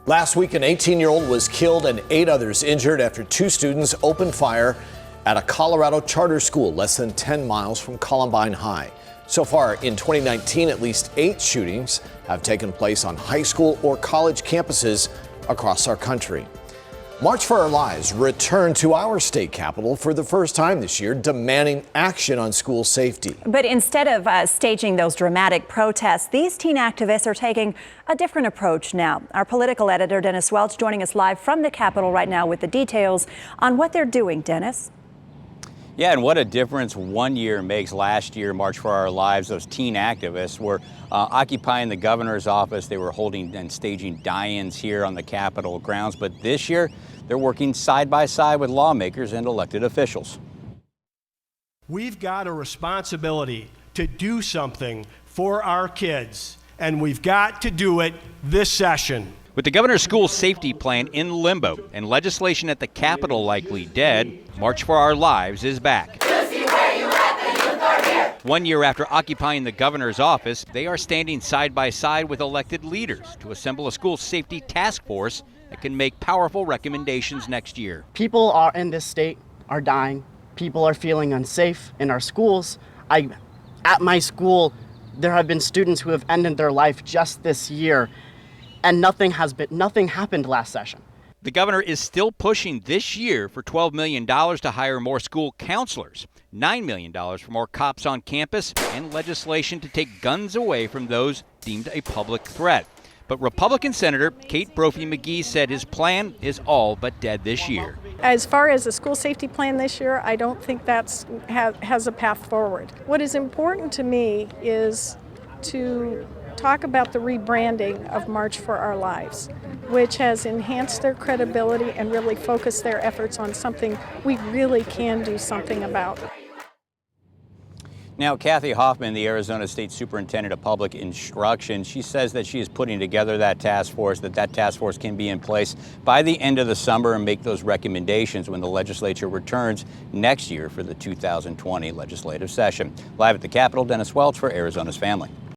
Last week, an 18-year-old was killed and 8 others injured after 2 students opened fire at a Colorado charter school less than 10 miles from Columbine High. So far in 2019, at least 8 shootings have taken place on high school or college campuses across our country. March for Our Lives returned to our state capitol for the first time this year, demanding action on school safety. But instead of staging those dramatic protests, these teen activists are taking a different approach now. Our political editor, Dennis Welch, joining us live from the Capitol right now with the details on what they're doing. Dennis? Yeah, and what a difference 1 year makes. Last year, March for Our Lives, those teen activists were occupying the governor's office. They were holding and staging die-ins here on the Capitol grounds. But this year, they're working side by side with lawmakers and elected officials. We've got a responsibility to do something for our kids, and we've got to do it this session. With the governor's school safety plan in limbo and legislation at the Capitol likely dead, March for Our Lives is back. 1 year after occupying the governor's office, they are standing side by side with elected leaders to assemble a school safety task force that can make powerful recommendations next year. People are in this state are dying. People are feeling unsafe in our schools. At my school, there have been students who have ended their life just this year, and nothing happened last session. The governor is still pushing this year for $12 million to hire more school counselors, $9 million for more cops on campus, and legislation to take guns away from those deemed a public threat. But Republican Senator Kate Brophy-McGee said his plan is all but dead this year. As far as the school safety plan this year, I don't think that has a path forward. What is important to me is to talk about the rebranding of March for Our Lives, which has enhanced their credibility and really focused their efforts on something we really can do something about. Now, Kathy Hoffman, the Arizona State Superintendent of Public Instruction, she says that she is putting together that task force can be in place by the end of the summer and make those recommendations when the legislature returns next year for the 2020 legislative session. Live at the Capitol, Dennis Welch for Arizona's Family.